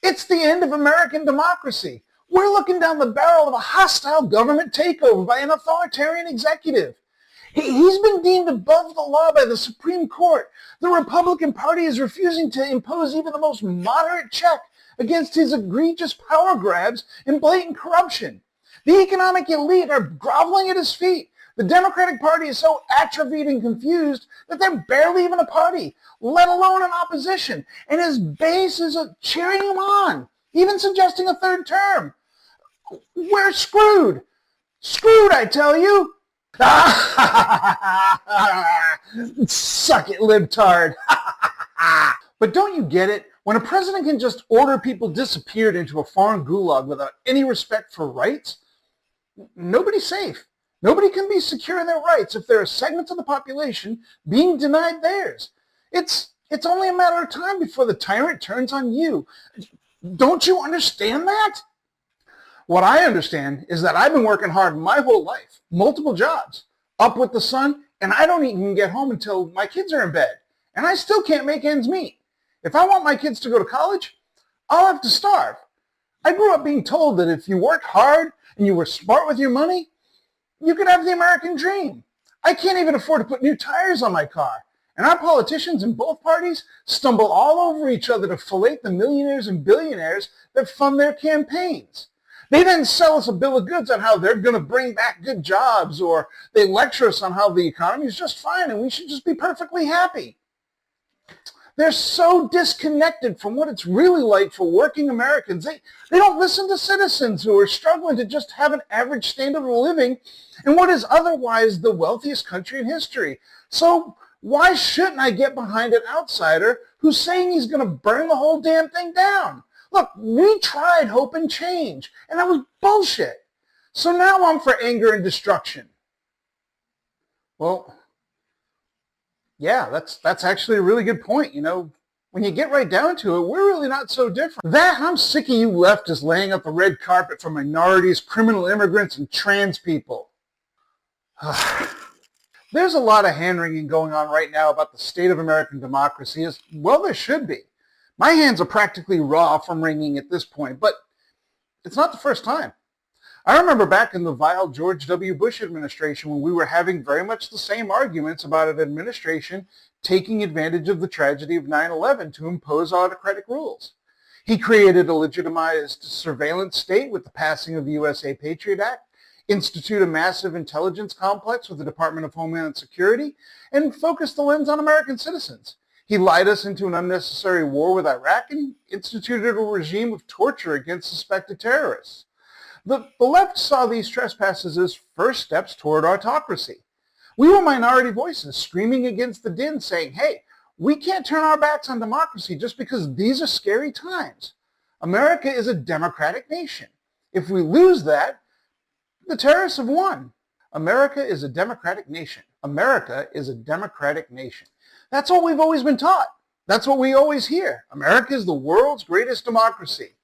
It's the end of American democracy. We're looking down the barrel of a hostile government takeover by an authoritarian executive. He's been deemed above the law by the Supreme Court. The Republican Party is refusing to impose even the most moderate check against his egregious power grabs and blatant corruption. The economic elite are groveling at his feet. The Democratic Party is so atrophied and confused that they're barely even a party, let alone an opposition. And his base is cheering him on, even suggesting a third term. We're screwed. Screwed, I tell you. Suck it, libtard. But don't you get it? When a president can just order people disappeared into a foreign gulag without any respect for rights, nobody's safe. Nobody can be secure in their rights if there are segments of the population being denied theirs. It's only a matter of time before the tyrant turns on you. Don't you understand that? What I understand is that I've been working hard my whole life, multiple jobs, up with the sun, and I don't even get home until my kids are in bed, and I still can't make ends meet. If I want my kids to go to college, I'll have to starve. I grew up being told that if you worked hard and you were smart with your money, you could have the American dream. I can't even afford to put new tires on my car. And our politicians in both parties stumble all over each other to fillet the millionaires and billionaires that fund their campaigns. They then sell us a bill of goods on how they're going to bring back good jobs, or they lecture us on how the economy is just fine and we should just be perfectly happy. They're so disconnected from what it's really like for working Americans. They don't listen to citizens who are struggling to just have an average standard of living in what is otherwise the wealthiest country in history. So why shouldn't I get behind an outsider who's saying he's going to burn the whole damn thing down? Look, we tried hope and change, and that was bullshit. So now I'm for anger and destruction. Well, yeah, that's actually a really good point. You know, when you get right down to it, we're really not so different. That, I'm sick of you leftists laying out the red carpet for minorities, criminal immigrants, and trans people. There's a lot of hand-wringing going on right now about the state of American democracy, as well there should be. My hands are practically raw from wringing at this point, but it's not the first time. I remember back in the vile George W. Bush administration when we were having very much the same arguments about an administration taking advantage of the tragedy of 9/11 to impose autocratic rules. He created a legitimized surveillance state with the passing of the USA Patriot Act, instituted a massive intelligence complex with the Department of Homeland Security, and focused the lens on American citizens. He lied us into an unnecessary war with Iraq and instituted a regime of torture against suspected terrorists. The left saw these trespasses as first steps toward autocracy. We were minority voices screaming against the din, saying, hey, we can't turn our backs on democracy just because these are scary times. America is a democratic nation. If we lose that, the terrorists have won. America is a democratic nation. America is a democratic nation. That's what we've always been taught. That's what we always hear. America is the world's greatest democracy.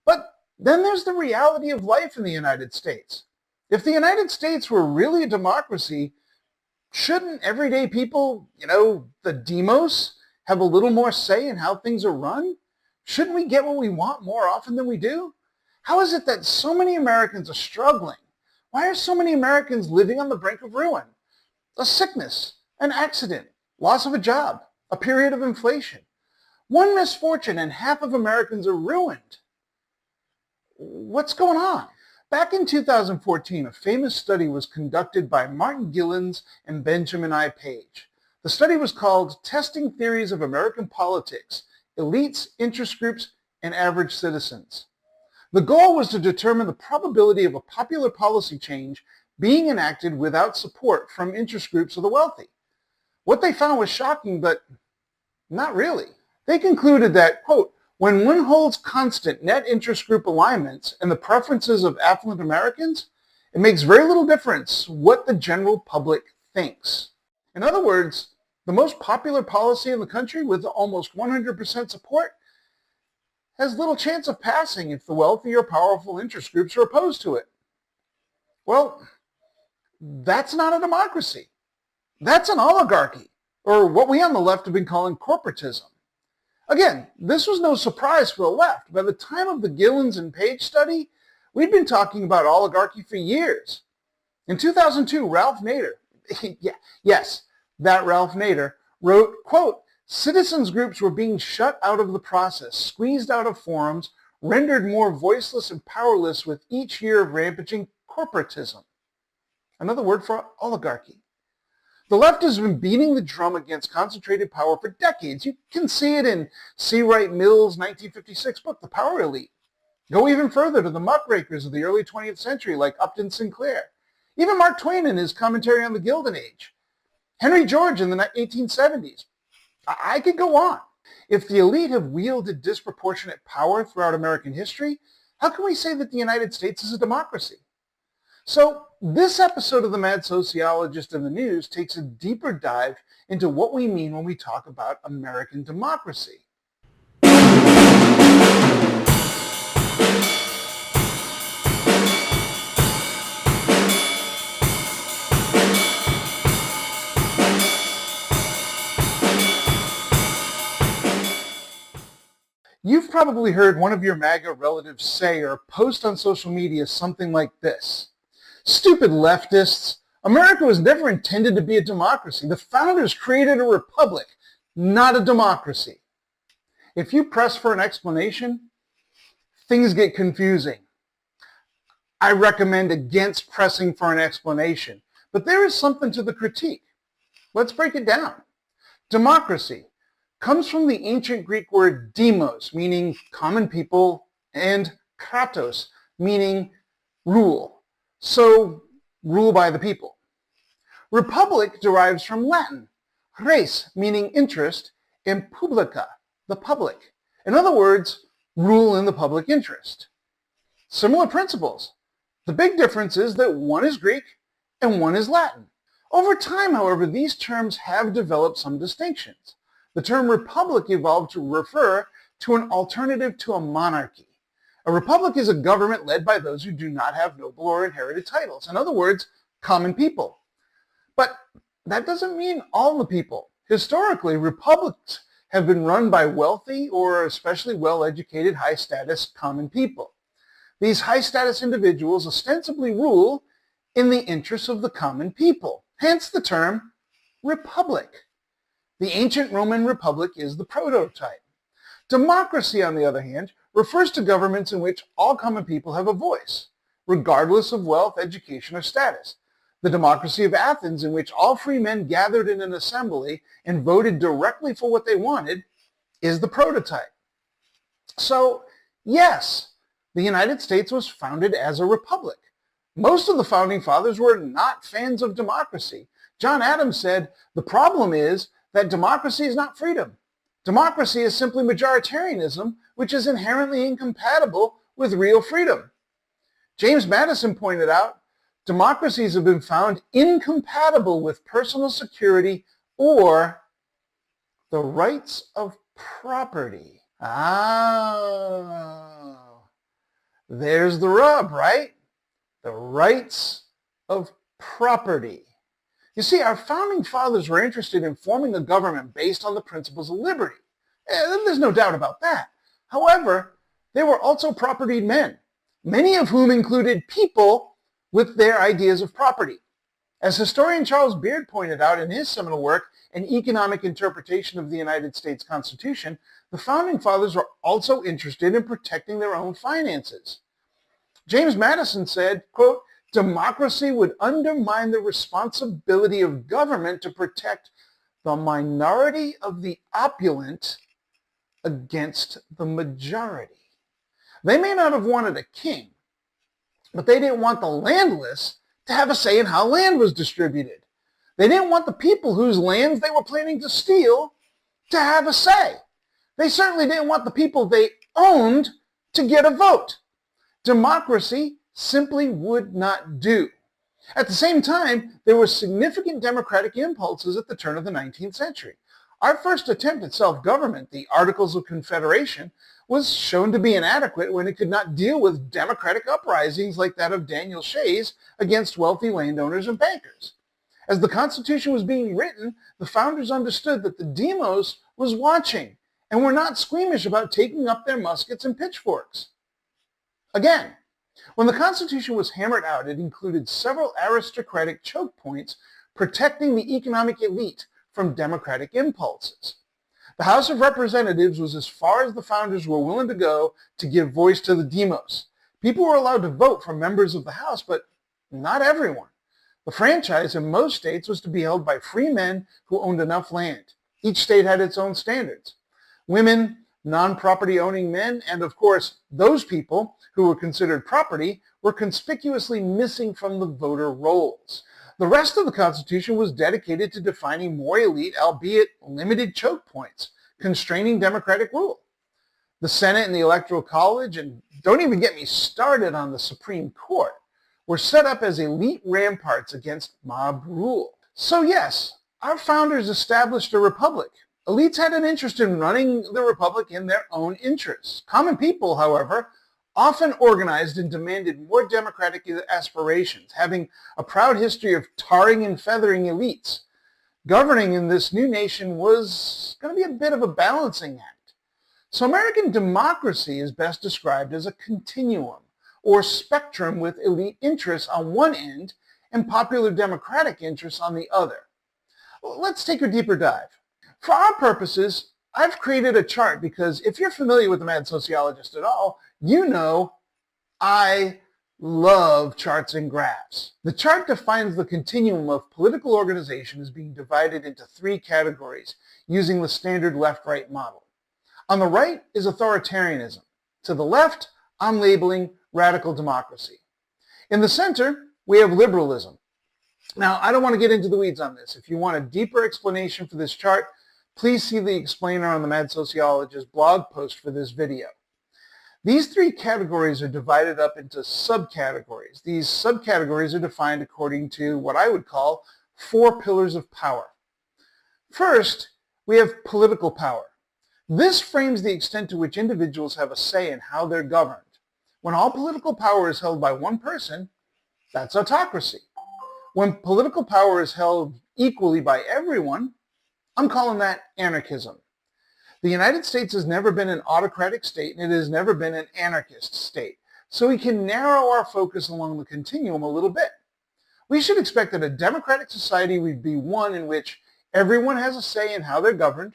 But then there's the reality of life in the United States. If the United States were really a democracy, shouldn't everyday people, the demos, have a little more say in how things are run? Shouldn't we get what we want more often than we do? How is it that so many Americans are struggling? Why are so many Americans living on the brink of ruin? A sickness, an accident, loss of a job, a period of inflation. One misfortune and half of Americans are ruined. What's going on? Back in 2014, a famous study was conducted by Martin Gillens and Benjamin I. Page. The study was called Testing Theories of American Politics, Elites, Interest Groups, and Average Citizens. The goal was to determine the probability of a popular policy change being enacted without support from interest groups of the wealthy. What they found was shocking, but not really. They concluded that, quote, when one holds constant net interest group alignments and the preferences of affluent Americans, it makes very little difference what the general public thinks. In other words, the most popular policy in the country with almost 100% support has little chance of passing if the wealthy or powerful interest groups are opposed to it. Well, that's not a democracy. That's an oligarchy, or what we on the left have been calling corporatism. Again, this was no surprise for the left. By the time of the Gillens and Page study, we'd been talking about oligarchy for years. In 2002, Ralph Nader, yes, that Ralph Nader, wrote, quote, "Citizens groups were being shut out of the process, squeezed out of forums, rendered more voiceless and powerless with each year of rampaging corporatism." Another word for oligarchy. The left has been beating the drum against concentrated power for decades. You can see it in C. Wright Mill's 1956 book, The Power Elite. Go even further to the muckrakers of the early 20th century like Upton Sinclair. Even Mark Twain in his commentary on the Gilded Age. Henry George in the 1870s. I could go on. If the elite have wielded disproportionate power throughout American history, how can we say that the United States is a democracy? So this episode of the Mad Sociologist in the News takes a deeper dive into what we mean when we talk about American democracy. You've probably heard one of your MAGA relatives say or post on social media something like this: "Stupid leftists, America was never intended to be a democracy. The founders created a republic, not a democracy." If you press for an explanation, things get confusing. I recommend against pressing for an explanation, but there is something to the critique. Let's break it down. Democracy comes from the ancient Greek word demos, meaning common people, and kratos, meaning rule. So, rule by the people. Republic derives from Latin, res, meaning interest, and publica, the public. In other words, rule in the public interest. Similar principles. The big difference is that one is Greek and one is Latin. Over time, however, these terms have developed some distinctions. The term republic evolved to refer to an alternative to a monarchy. A republic is a government led by those who do not have noble or inherited titles. In other words, common people. But that doesn't mean all the people. Historically, republics have been run by wealthy or especially well-educated, high-status common people. These high-status individuals ostensibly rule in the interests of the common people, hence the term republic. The ancient Roman Republic is the prototype. Democracy, on the other hand, refers to governments in which all common people have a voice, regardless of wealth, education, or status. The democracy of Athens, in which all free men gathered in an assembly and voted directly for what they wanted, is the prototype. So, yes, the United States was founded as a republic. Most of the founding fathers were not fans of democracy. John Adams said, "The problem is that democracy is not freedom. Democracy is simply majoritarianism, which is inherently incompatible with real freedom." James Madison pointed out, "Democracies have been found incompatible with personal security or the rights of property." Ah, there's the rub, right? The rights of property. You see, our founding fathers were interested in forming a government based on the principles of liberty. There's no doubt about that. However, they were also propertied men, many of whom included people with their ideas of property. As historian Charles Beard pointed out in his seminal work, An Economic Interpretation of the United States Constitution, the founding fathers were also interested in protecting their own finances. James Madison said, quote, "Democracy would undermine the responsibility of government to protect the minority of the opulent against the majority." They may not have wanted a king, but they didn't want the landless to have a say in how land was distributed. They didn't want the people whose lands they were planning to steal to have a say. They certainly didn't want the people they owned to get a vote. Democracy simply would not do. At the same time, there were significant democratic impulses at the turn of the 19th century. Our first attempt at self-government, the Articles of Confederation, was shown to be inadequate when it could not deal with democratic uprisings like that of Daniel Shays against wealthy landowners and bankers. As the Constitution was being written, the founders understood that the demos was watching and were not squeamish about taking up their muskets and pitchforks. Again, when the Constitution was hammered out, it included several aristocratic choke points protecting the economic elite from democratic impulses. The House of Representatives was as far as the founders were willing to go to give voice to the demos. People were allowed to vote for members of the House, but not everyone. The franchise in most states was to be held by free men who owned enough land. Each state had its own standards. Women, non-property owning men, and of course, those people who were considered property were conspicuously missing from the voter rolls. The rest of the Constitution was dedicated to defining more elite, albeit limited choke points, constraining democratic rule. The Senate and the Electoral College, and don't even get me started on the Supreme Court, were set up as elite ramparts against mob rule. So yes, our founders established a republic. Elites had an interest in running the republic in their own interests. Common people, however, often organized and demanded more democratic aspirations, having a proud history of tarring and feathering elites. Governing in this new nation was going to be a bit of a balancing act. So American democracy is best described as a continuum or spectrum with elite interests on one end and popular democratic interests on the other. Let's take a deeper dive. For our purposes, I've created a chart because if you're familiar with the Mad Sociologist at all, you know I love charts and graphs. The chart defines the continuum of political organization as being divided into three categories using the standard left-right model. On the right is authoritarianism. To the left, I'm labeling radical democracy. In the center, we have liberalism. Now, I don't want to get into the weeds on this. If you want a deeper explanation for this chart, please see the explainer on the Mad Sociologist blog post for this video. These three categories are divided up into subcategories. These subcategories are defined according to what I would call 4 pillars of power. First, we have political power. This frames the extent to which individuals have a say in how they're governed. When all political power is held by one person, that's autocracy. When political power is held equally by everyone, I'm calling that anarchism. The United States has never been an autocratic state, and it has never been an anarchist state. So we can narrow our focus along the continuum a little bit. We should expect that a democratic society would be one in which everyone has a say in how they're governed,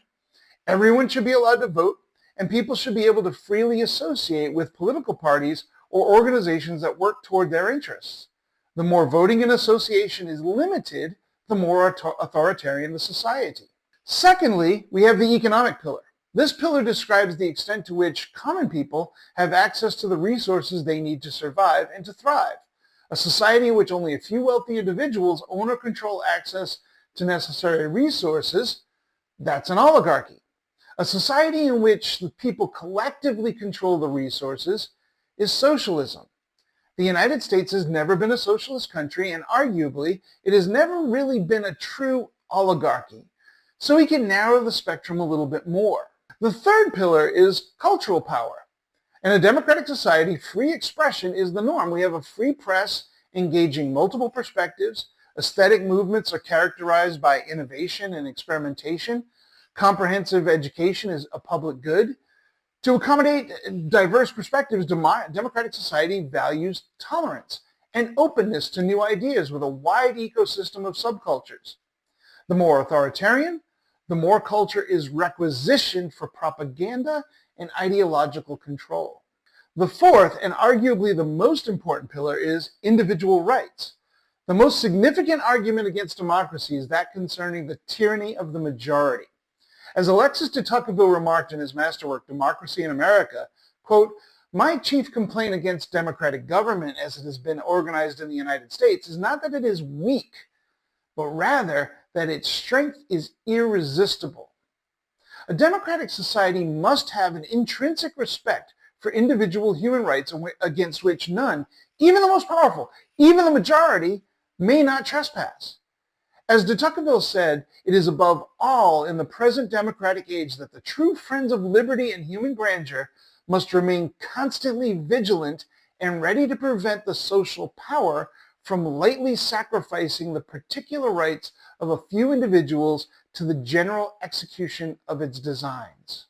everyone should be allowed to vote, and people should be able to freely associate with political parties or organizations that work toward their interests. The more voting and association is limited, the more authoritarian the society. Secondly, we have the economic pillar. This pillar describes the extent to which common people have access to the resources they need to survive and to thrive. A society in which only a few wealthy individuals own or control access to necessary resources, that's an oligarchy. A society in which the people collectively control the resources is socialism. The United States has never been a socialist country, and arguably, it has never really been a true oligarchy. So we can narrow the spectrum a little bit more. The third pillar is cultural power. In a democratic society, free expression is the norm. We have a free press engaging multiple perspectives. Aesthetic movements are characterized by innovation and experimentation. Comprehensive education is a public good. To accommodate diverse perspectives, democratic society values tolerance and openness to new ideas with a wide ecosystem of subcultures. The more authoritarian, the more culture is requisitioned for propaganda and ideological control. The fourth, and arguably the most important pillar, is individual rights. The most significant argument against democracy is that concerning the tyranny of the majority. As Alexis de Tocqueville remarked in his masterwork, Democracy in America, quote, "My chief complaint against democratic government as it has been organized in the United States is not that it is weak, but rather that its strength is irresistible." A democratic society must have an intrinsic respect for individual human rights against which none, even the most powerful, even the majority, may not trespass. As de Tocqueville said, it is above all in the present democratic age that the true friends of liberty and human grandeur must remain constantly vigilant and ready to prevent the social power from lightly sacrificing the particular rights of a few individuals to the general execution of its designs.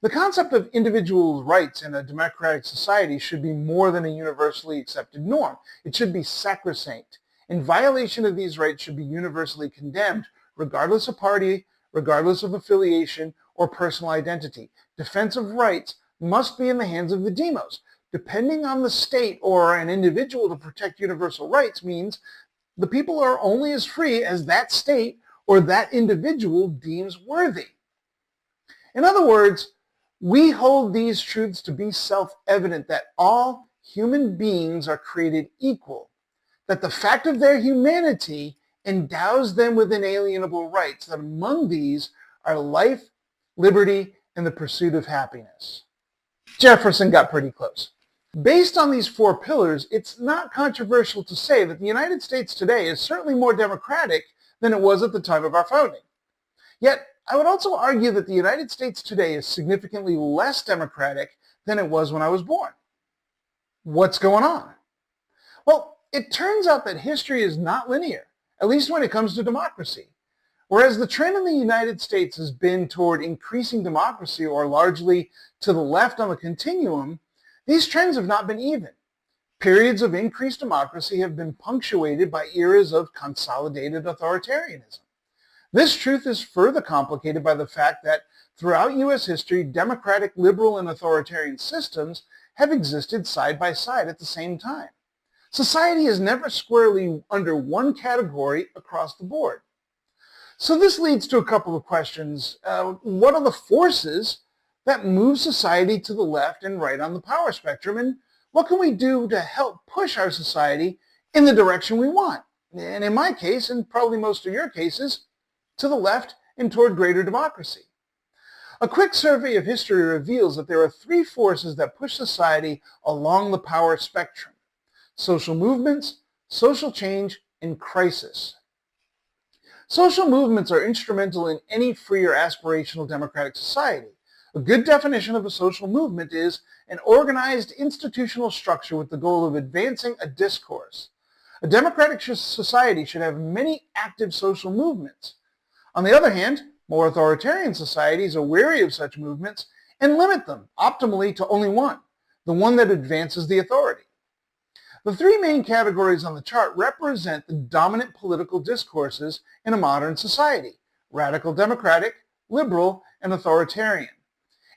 The concept of individual rights in a democratic society should be more than a universally accepted norm. It should be sacrosanct, and violation of these rights should be universally condemned, regardless of party, regardless of affiliation, or personal identity. Defense of rights must be in the hands of the demos. Depending on the state or an individual to protect universal rights means the people are only as free as that state or that individual deems worthy. In other words, we hold these truths to be self-evident that all human beings are created equal, that the fact of their humanity endows them with inalienable rights, that among these are life, liberty, and the pursuit of happiness. Jefferson got pretty close. Based on these four pillars, it's not controversial to say that the United States today is certainly more democratic than it was at the time of our founding. Yet, I would also argue that the United States today is significantly less democratic than it was when I was born. What's going on? Well, it turns out that history is not linear, at least when it comes to democracy. Whereas the trend in the United States has been toward increasing democracy, or largely to the left on the continuum, these trends have not been even. Periods of increased democracy have been punctuated by eras of consolidated authoritarianism. This truth is further complicated by the fact that throughout U.S. history, democratic, liberal, and authoritarian systems have existed side by side at the same time. Society is never squarely under one category across the board. So this leads to a couple of questions. What are the forces that move society to the left and right on the power spectrum, and what can we do to help push our society in the direction we want? And in my case, and probably most of your cases, to the left and toward greater democracy. A quick survey of history reveals that there are three forces that push society along the power spectrum: social movements, social change, and crisis. Social movements are instrumental in any free or aspirational democratic society. A good definition of a social movement is an organized institutional structure with the goal of advancing a discourse. A democratic society should have many active social movements. On the other hand, more authoritarian societies are wary of such movements and limit them, optimally, to only one, the one that advances the authority. The three main categories on the chart represent the dominant political discourses in a modern society: radical democratic, liberal, and authoritarian.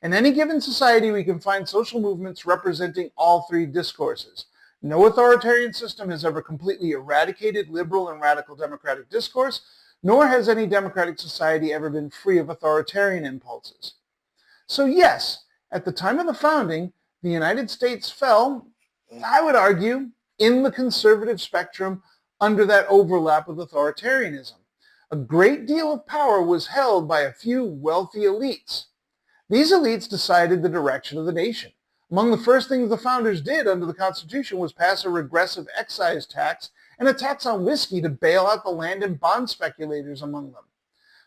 In any given society, we can find social movements representing all three discourses. No authoritarian system has ever completely eradicated liberal and radical democratic discourse, nor has any democratic society ever been free of authoritarian impulses. So yes, at the time of the founding, the United States fell, I would argue, in the conservative spectrum under that overlap of authoritarianism. A great deal of power was held by a few wealthy elites. These elites decided the direction of the nation. Among the first things the founders did under the Constitution was pass a regressive excise tax and a tax on whiskey to bail out the land and bond speculators among them.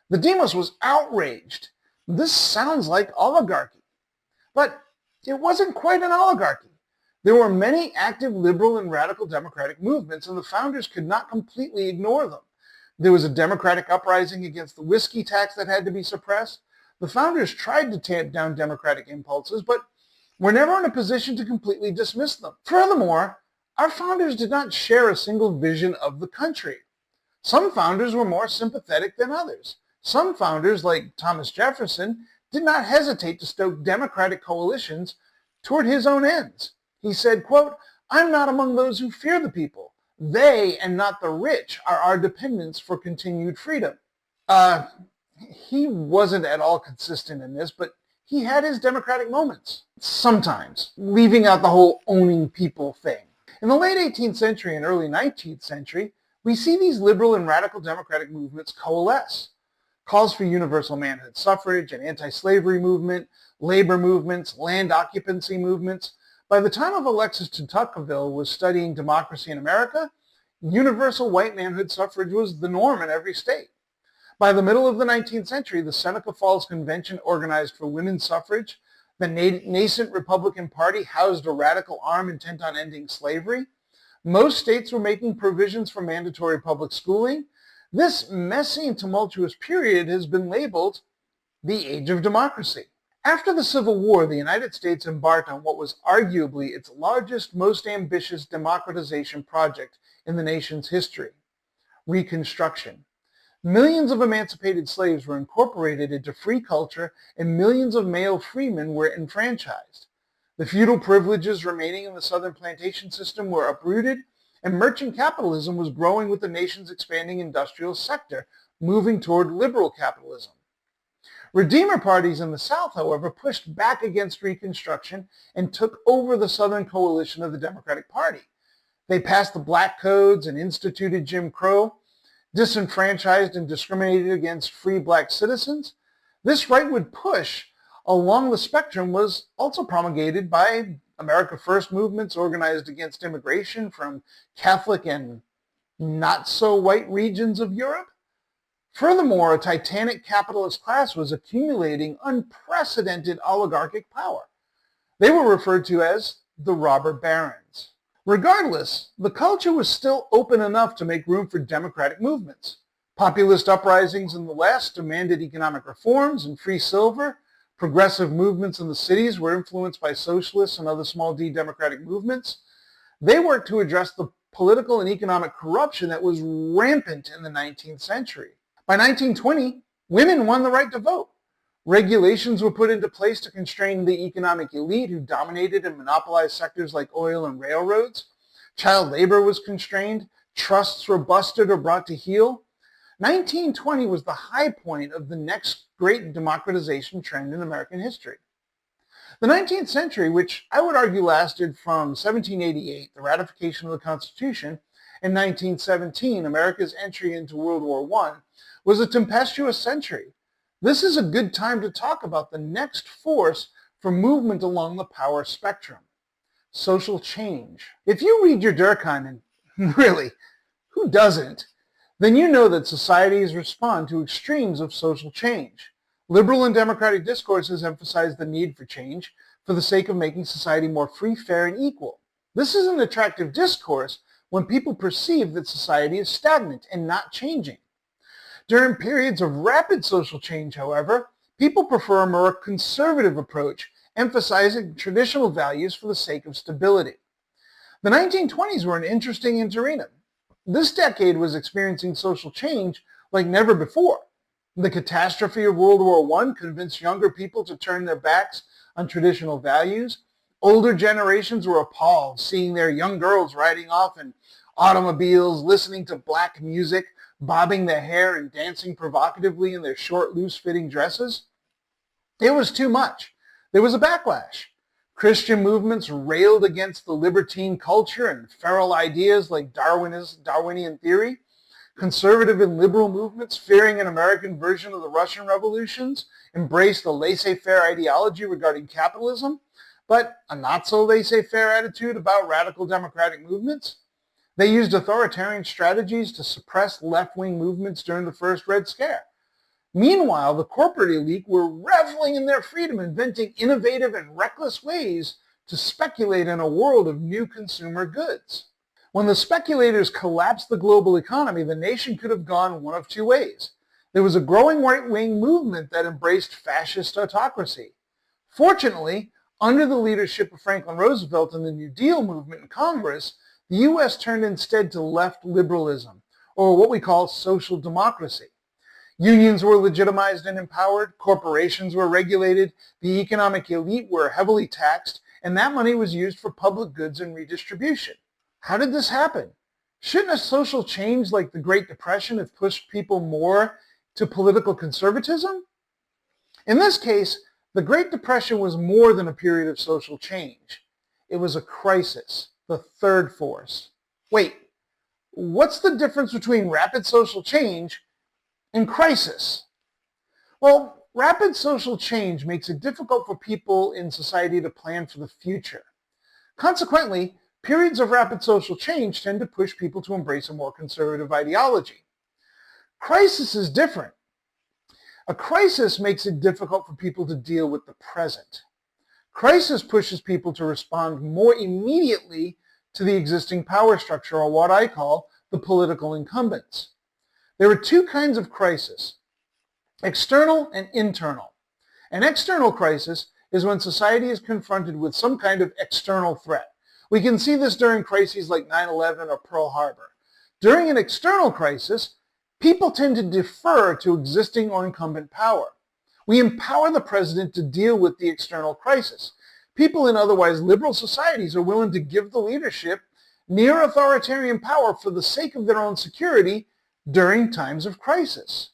The demos was outraged. This sounds like oligarchy. But it wasn't quite an oligarchy. There were many active liberal and radical democratic movements, and the founders could not completely ignore them. There was a democratic uprising against the whiskey tax that had to be suppressed. The founders tried to tamp down democratic impulses, but were never in a position to completely dismiss them. Furthermore, our founders did not share a single vision of the country. Some founders were more sympathetic than others. Some founders, like Thomas Jefferson, did not hesitate to stoke democratic coalitions toward his own ends. He said, quote, "I'm not among those who fear the people. They, and not the rich, are our dependents for continued freedom." He wasn't at all consistent in this, but he had his democratic moments. Sometimes, leaving out the whole owning people thing. In the late 18th century and early 19th century, we see these liberal and radical democratic movements coalesce. Calls for universal manhood suffrage, an anti-slavery movement, labor movements, land occupancy movements. By the time of Alexis de Tocqueville was studying democracy in America, universal white manhood suffrage was the norm in every state. By the middle of the 19th century, the Seneca Falls Convention organized for women's suffrage. The nascent Republican Party housed a radical arm intent on ending slavery. Most states were making provisions for mandatory public schooling. This messy and tumultuous period has been labeled the Age of Democracy. After the Civil War, the United States embarked on what was arguably its largest, most ambitious democratization project in the nation's history, Reconstruction. Millions of emancipated slaves were incorporated into free culture, and millions of male freemen were enfranchised. The feudal privileges remaining in the Southern plantation system were uprooted, and merchant capitalism was growing with the nation's expanding industrial sector, moving toward liberal capitalism. Redeemer parties in the South, however, pushed back against Reconstruction and took over the Southern coalition of the Democratic Party. They passed the Black Codes and instituted Jim Crow, disenfranchised and discriminated against free black citizens. This rightward push along the spectrum was also promulgated by America First movements organized against immigration from Catholic and not-so-white regions of Europe. Furthermore, a titanic capitalist class was accumulating unprecedented oligarchic power. They were referred to as the robber barons. Regardless, the culture was still open enough to make room for democratic movements. Populist uprisings in the West demanded economic reforms and free silver. Progressive movements in the cities were influenced by socialists and other small d democratic movements. They worked to address the political and economic corruption that was rampant in the 19th century. By 1920, women won the right to vote. Regulations were put into place to constrain the economic elite who dominated and monopolized sectors like oil and railroads. Child labor was constrained. Trusts were busted or brought to heel. 1920 was the high point of the next great democratization trend in American history. The 19th century, which I would argue lasted from 1788, the ratification of the Constitution, and 1917, America's entry into World War I, was a tempestuous century. This is a good time to talk about the next force for movement along the power spectrum, social change. If you read your Durkheim, and really, who doesn't, then you know that societies respond to extremes of social change. Liberal and democratic discourses emphasize the need for change for the sake of making society more free, fair, and equal. This is an attractive discourse when people perceive that society is stagnant and not changing. During periods of rapid social change, however, people prefer a more conservative approach, emphasizing traditional values for the sake of stability. The 1920s were an interesting interregnum. This decade was experiencing social change like never before. The catastrophe of World War I convinced younger people to turn their backs on traditional values. Older generations were appalled seeing their young girls riding off in automobiles, listening to black music, bobbing their hair and dancing provocatively in their short, loose-fitting dresses. It was too much. There was a backlash. Christian movements railed against the libertine culture and feral ideas like Darwinian theory. Conservative and liberal movements, fearing an American version of the Russian revolutions, embraced a laissez-faire ideology regarding capitalism, but a not-so-laissez-faire attitude about radical democratic movements. They used authoritarian strategies to suppress left-wing movements during the first Red Scare. Meanwhile, the corporate elite were reveling in their freedom, inventing innovative and reckless ways to speculate in a world of new consumer goods. When the speculators collapsed the global economy, the nation could have gone one of two ways. There was a growing right-wing movement that embraced fascist autocracy. Fortunately, under the leadership of Franklin Roosevelt and the New Deal movement in Congress, the U.S. turned instead to left liberalism, or what we call social democracy. Unions were legitimized and empowered, corporations were regulated, the economic elite were heavily taxed, and that money was used for public goods and redistribution. How did this happen? Shouldn't a social change like the Great Depression have pushed people more to political conservatism? In this case, the Great Depression was more than a period of social change. It was a crisis, the third force. Wait, what's the difference between rapid social change and crisis? Well, rapid social change makes it difficult for people in society to plan for the future. Consequently, periods of rapid social change tend to push people to embrace a more conservative ideology. Crisis is different. A crisis makes it difficult for people to deal with the present. Crisis pushes people to respond more immediately to the existing power structure, or what I call the political incumbents. There are two kinds of crisis, external and internal. An external crisis is when society is confronted with some kind of external threat. We can see this during crises like 9/11 or Pearl Harbor. During an external crisis, people tend to defer to existing or incumbent power. We empower the president to deal with the external crisis. People in otherwise liberal societies are willing to give the leadership near authoritarian power for the sake of their own security during times of crisis.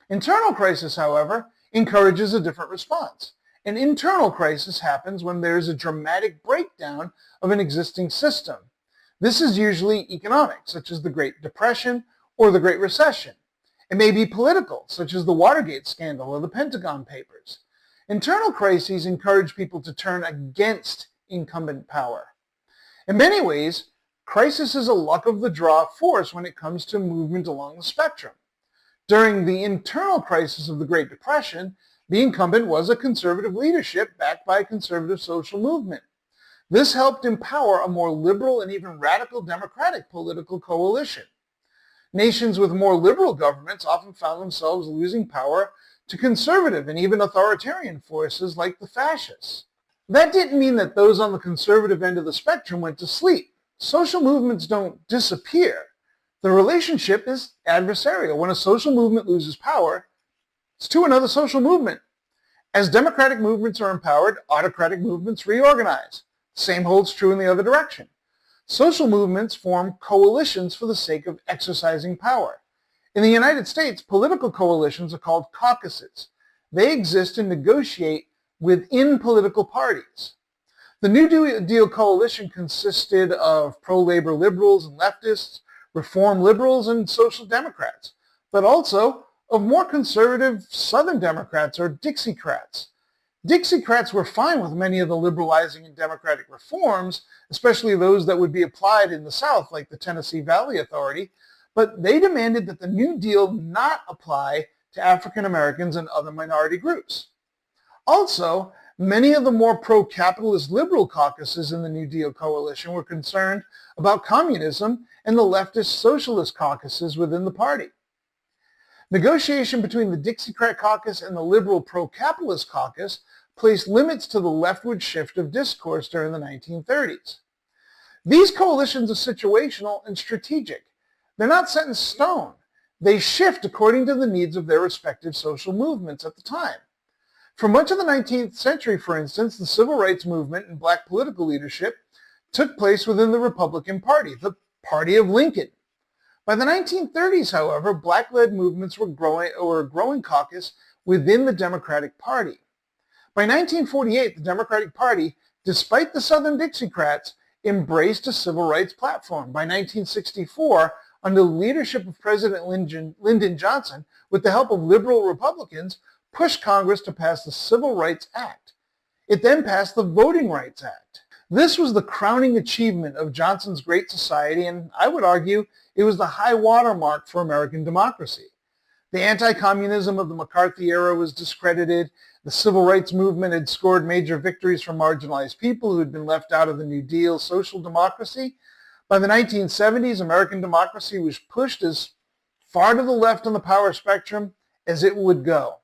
Internal crisis, however, encourages a different response. An internal crisis happens when there is a dramatic breakdown of an existing system. This is usually economic, such as the Great Depression or the Great Recession. It may be political, such as the Watergate scandal or the Pentagon Papers. Internal crises encourage people to turn against incumbent power. In many ways, crisis is a luck of the draw force when it comes to movement along the spectrum. During the internal crisis of the Great Depression, the incumbent was a conservative leadership backed by a conservative social movement. This helped empower a more liberal and even radical democratic political coalition. Nations with more liberal governments often found themselves losing power to conservative and even authoritarian forces like the fascists. That didn't mean that those on the conservative end of the spectrum went to sleep. Social movements don't disappear. The relationship is adversarial. When a social movement loses power, it's to another social movement. As democratic movements are empowered, autocratic movements reorganize. Same holds true in the other direction. Social movements form coalitions for the sake of exercising power. In the United States, political coalitions are called caucuses. They exist and negotiate within political parties. The New Deal coalition consisted of pro-labor liberals and leftists, reform liberals and social democrats, but also of more conservative Southern Democrats or Dixiecrats. Dixiecrats were fine with many of the liberalizing and democratic reforms, especially those that would be applied in the South, like the Tennessee Valley Authority, but they demanded that the New Deal not apply to African Americans and other minority groups. Also, many of the more pro-capitalist liberal caucuses in the New Deal coalition were concerned about communism and the leftist socialist caucuses within the party. Negotiation between the Dixiecrat caucus and the liberal pro-capitalist caucus placed limits to the leftward shift of discourse during the 1930s. These coalitions are situational and strategic. They're not set in stone. They shift according to the needs of their respective social movements at the time. For much of the 19th century, for instance, the civil rights movement and black political leadership took place within the Republican Party, the Party of Lincoln. By the 1930s, however, black-led movements were a growing caucus within the Democratic Party. By 1948, the Democratic Party, despite the Southern Dixiecrats, embraced a civil rights platform. By 1964, under the leadership of President Lyndon Johnson, with the help of liberal Republicans, pushed Congress to pass the Civil Rights Act. It then passed the Voting Rights Act. This was the crowning achievement of Johnson's Great Society, and I would argue it was the high watermark for American democracy. The anti-communism of the McCarthy era was discredited. The civil rights movement had scored major victories for marginalized people who had been left out of the New Deal social democracy. By the 1970s, American democracy was pushed as far to the left on the power spectrum as it would go.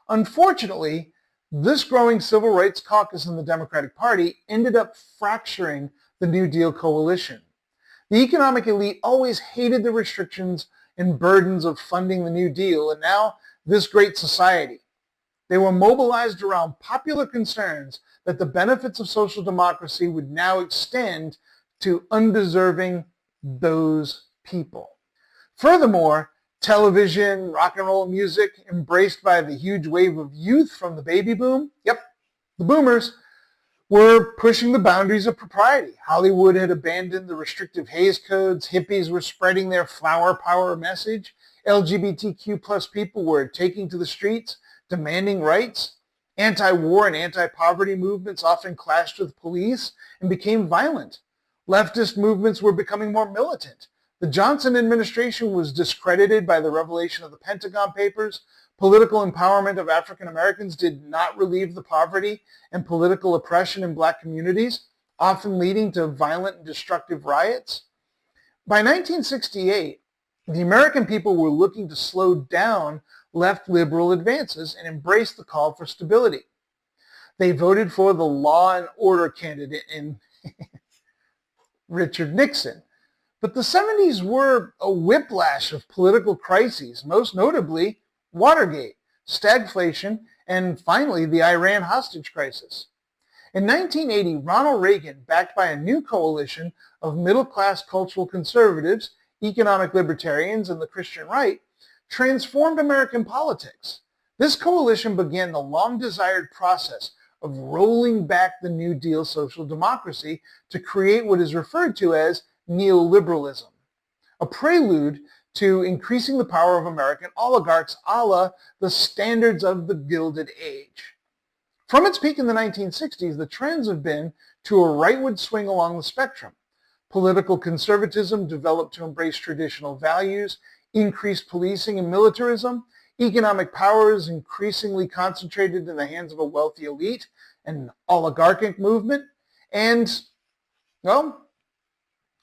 Unfortunately, this growing civil rights caucus in the Democratic Party ended up fracturing the New Deal coalition. The economic elite always hated the restrictions and burdens of funding the New Deal, and now this great society. They were mobilized around popular concerns that the benefits of social democracy would now extend to undeserving those people. Furthermore, television, rock and roll music, embraced by the huge wave of youth from the baby boom, the boomers, were pushing the boundaries of propriety. Hollywood had abandoned the restrictive Hays codes, hippies were spreading their flower power message, LGBTQ plus people were taking to the streets, demanding rights. Anti-war and anti-poverty movements often clashed with police and became violent. Leftist movements were becoming more militant. The Johnson administration was discredited by the revelation of the Pentagon Papers. Political empowerment of African Americans did not relieve the poverty and political oppression in black communities, often leading to violent and destructive riots. By 1968, the American people were looking to slow down left liberal advances and embraced the call for stability. They voted for the law and order candidate in Richard Nixon. But the 70s were a whiplash of political crises, most notably Watergate, stagflation, and finally the Iran hostage crisis. In 1980, Ronald Reagan, backed by a new coalition of middle-class cultural conservatives, economic libertarians, and the Christian right, transformed American politics. This coalition began the long-desired process of rolling back the New Deal social democracy to create what is referred to as neoliberalism, a prelude to increasing the power of American oligarchs a la the standards of the Gilded Age. From its peak in the 1960s, the trends have been to a rightward swing along the spectrum. Political conservatism developed to embrace traditional values, increased policing and militarism, economic power is increasingly concentrated in the hands of a wealthy elite, an oligarchic movement, and, well,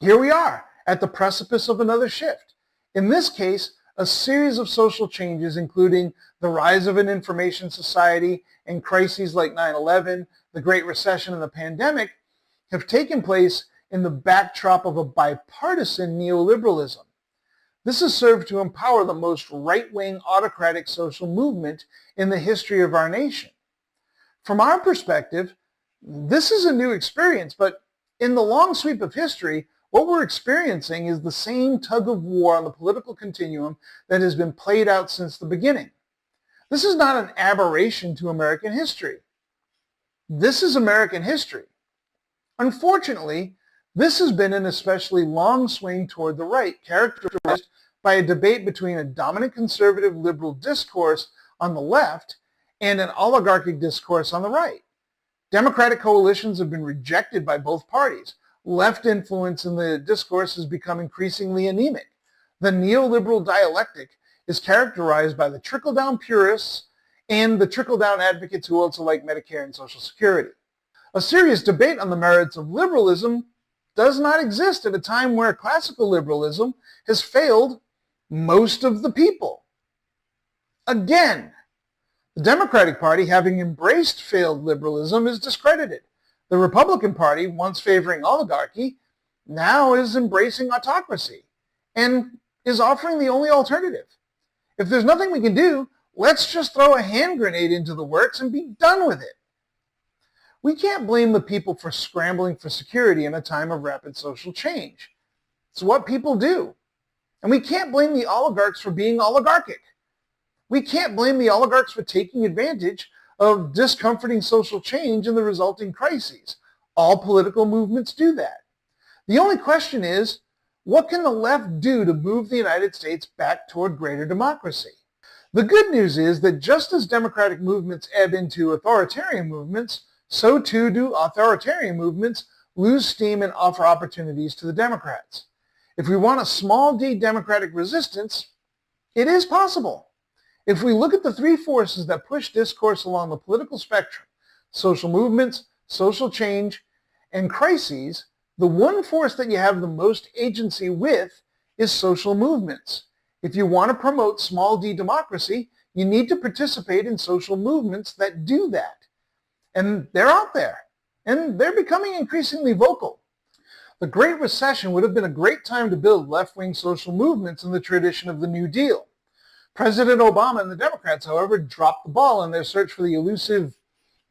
here we are at the precipice of another shift. In this case, a series of social changes, including the rise of an information society and crises like 9/11, the Great Recession, and the pandemic, have taken place in the backdrop of a bipartisan neoliberalism. This has served to empower the most right-wing autocratic social movement in the history of our nation. From our perspective, this is a new experience, but in the long sweep of history, what we're experiencing is the same tug of war on the political continuum that has been played out since the beginning. This is not an aberration to American history. This is American history. Unfortunately, this has been an especially long swing toward the right, characterized by a debate between a dominant conservative liberal discourse on the left and an oligarchic discourse on the right. Democratic coalitions have been rejected by both parties. Left influence in the discourse has become increasingly anemic. The neoliberal dialectic is characterized by the trickle-down purists and the trickle-down advocates who also like Medicare and Social Security. A serious debate on the merits of liberalism does not exist at a time where classical liberalism has failed most of the people. Again, the Democratic Party, having embraced failed liberalism, is discredited. The Republican Party, once favoring oligarchy, now is embracing autocracy and is offering the only alternative. If there's nothing we can do, let's just throw a hand grenade into the works and be done with it. We can't blame the people for scrambling for security in a time of rapid social change. It's what people do. And we can't blame the oligarchs for being oligarchic. We can't blame the oligarchs for taking advantage of discomforting social change and the resulting crises. All political movements do that. The only question is, what can the left do to move the United States back toward greater democracy? The good news is that just as democratic movements ebb into authoritarian movements, so too do authoritarian movements lose steam and offer opportunities to the Democrats. If we want a small d democratic resistance, it is possible. If we look at the three forces that push discourse along the political spectrum, social movements, social change, and crises, the one force that you have the most agency with is social movements. If you want to promote small d democracy, you need to participate in social movements that do that. And they're out there, and they're becoming increasingly vocal. The Great Recession would have been a great time to build left-wing social movements in the tradition of the New Deal. President Obama and the Democrats, however, dropped the ball in their search for the elusive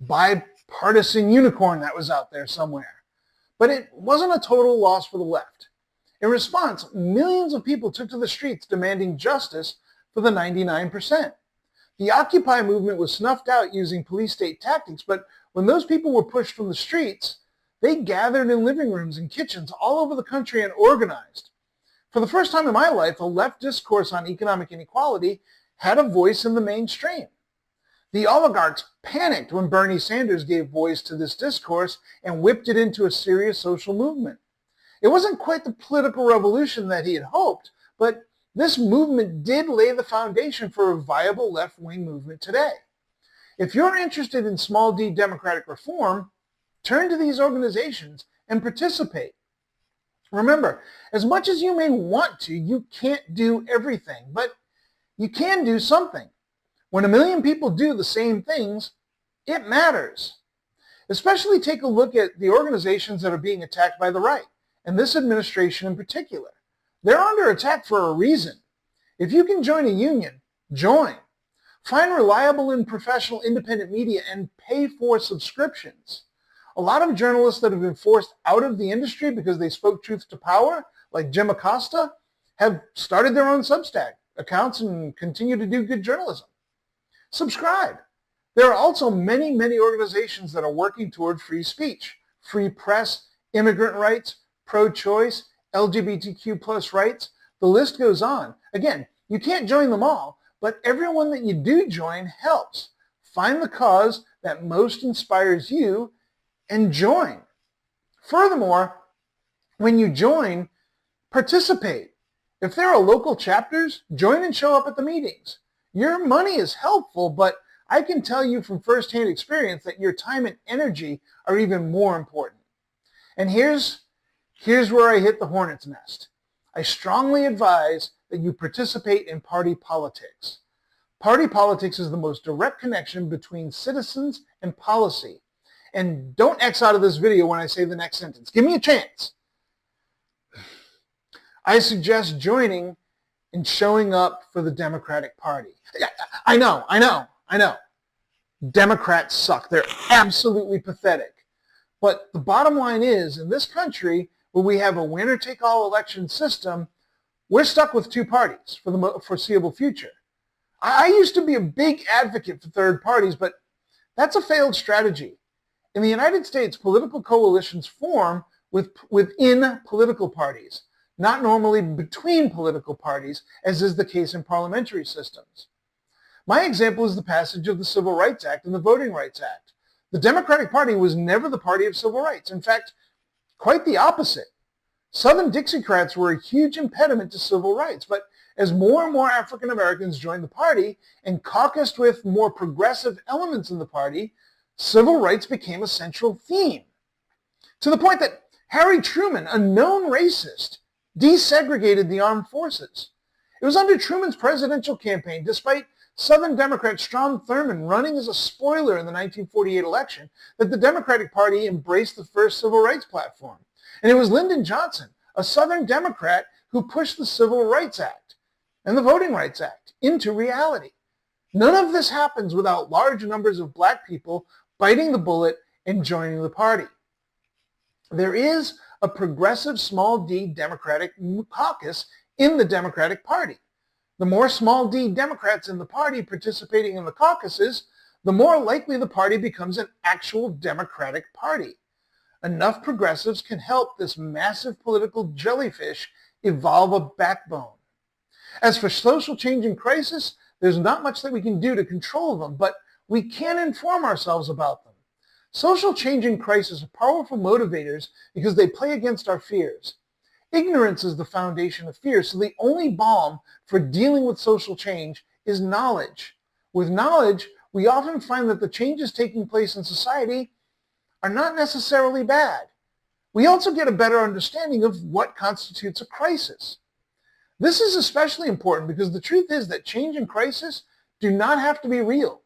bipartisan unicorn that was out there somewhere. But it wasn't a total loss for the left. In response, millions of people took to the streets demanding justice for the 99%. The Occupy movement was snuffed out using police state tactics, but when those people were pushed from the streets, they gathered in living rooms and kitchens all over the country and organized. For the first time in my life, a left discourse on economic inequality had a voice in the mainstream. The oligarchs panicked when Bernie Sanders gave voice to this discourse and whipped it into a serious social movement. It wasn't quite the political revolution that he had hoped, but this movement did lay the foundation for a viable left-wing movement today. If you're interested in small d democratic reform, turn to these organizations and participate. Remember, as much as you may want to, you can't do everything, but you can do something. When 1 million people do the same things, it matters. Especially take a look at the organizations that are being attacked by the right, and this administration in particular. They're under attack for a reason. If you can join a union, join. Find reliable and professional independent media and pay for subscriptions. A lot of journalists that have been forced out of the industry because they spoke truth to power, like Jim Acosta, have started their own Substack accounts and continue to do good journalism. Subscribe. There are also many, many organizations that are working toward free speech, free press, immigrant rights, pro-choice, LGBTQ plus rights. The list goes on. Again, you can't join them all, but everyone that you do join helps. Find the cause that most inspires you and join. Furthermore, when you join, participate. If there are local chapters, join and show up at the meetings. Your money is helpful, but I can tell you from firsthand experience that your time and energy are even more important. And here's where I hit the hornet's nest. I strongly advise that you participate in party politics. Party politics is the most direct connection between citizens and policy. And don't X out of this video when I say the next sentence. Give me a chance. I suggest joining and showing up for the Democratic Party. I know. Democrats suck. They're absolutely pathetic. But the bottom line is, in this country, where we have a winner-take-all election system, we're stuck with two parties for the foreseeable future. I used to be a big advocate for third parties, but that's a failed strategy. In the United States, political coalitions form within political parties, not normally between political parties, as is the case in parliamentary systems. My example is the passage of the Civil Rights Act and the Voting Rights Act. The Democratic Party was never the party of civil rights. In fact, quite the opposite. Southern Dixiecrats were a huge impediment to civil rights, but as more and more African Americans joined the party and caucused with more progressive elements in the party, civil rights became a central theme. To the point that Harry Truman, a known racist, desegregated the armed forces. It was under Truman's presidential campaign, despite Southern Democrat Strom Thurmond running as a spoiler in the 1948 election, that the Democratic Party embraced the first civil rights platform. And it was Lyndon Johnson, a Southern Democrat, who pushed the Civil Rights Act and the Voting Rights Act into reality. None of this happens without large numbers of black people biting the bullet and joining the party. There is a progressive small d Democratic caucus in the Democratic Party. The more small d Democrats in the party participating in the caucuses, the more likely the party becomes an actual Democratic Party. Enough progressives can help this massive political jellyfish evolve a backbone. As for social change and crisis, there's not much that we can do to control them, but we can inform ourselves about them. Social change and crisis are powerful motivators because they play against our fears. Ignorance is the foundation of fear, so the only balm for dealing with social change is knowledge. With knowledge, we often find that the changes taking place in society are not necessarily bad. We also get a better understanding of what constitutes a crisis. This is especially important because the truth is that change and crisis do not have to be real.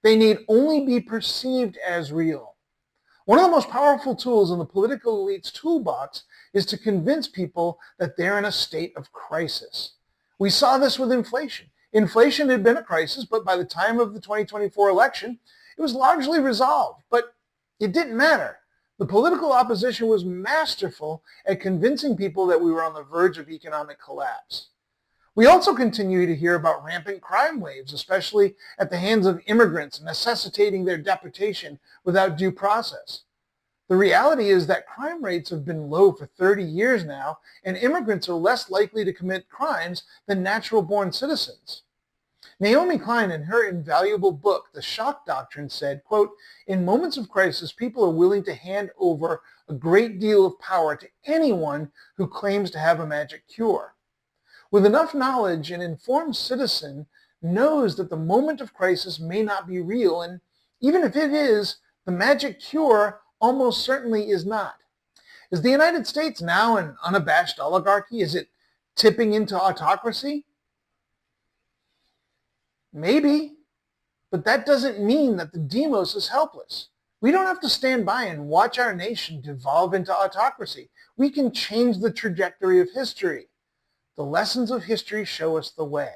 They need only be perceived as real. One of the most powerful tools in the political elite's toolbox is to convince people that they're in a state of crisis. We saw this with inflation. Inflation had been a crisis, but by the time of the 2024 election, it was largely resolved. But it didn't matter. The political opposition was masterful at convincing people that we were on the verge of economic collapse. We also continue to hear about rampant crime waves, especially at the hands of immigrants, necessitating their deportation without due process. The reality is that crime rates have been low for 30 years now, and immigrants are less likely to commit crimes than natural-born citizens. Naomi Klein, in her invaluable book, The Shock Doctrine, said, quote, "In moments of crisis, people are willing to hand over a great deal of power to anyone who claims to have a magic cure. With enough knowledge, an informed citizen knows that the moment of crisis may not be real, and even if it is, the magic cure almost certainly is not. Is the United States now an unabashed oligarchy? Is it tipping into autocracy? Maybe. But that doesn't mean that the demos is helpless. We don't have to stand by and watch our nation devolve into autocracy. We can change the trajectory of history. The lessons of history show us the way.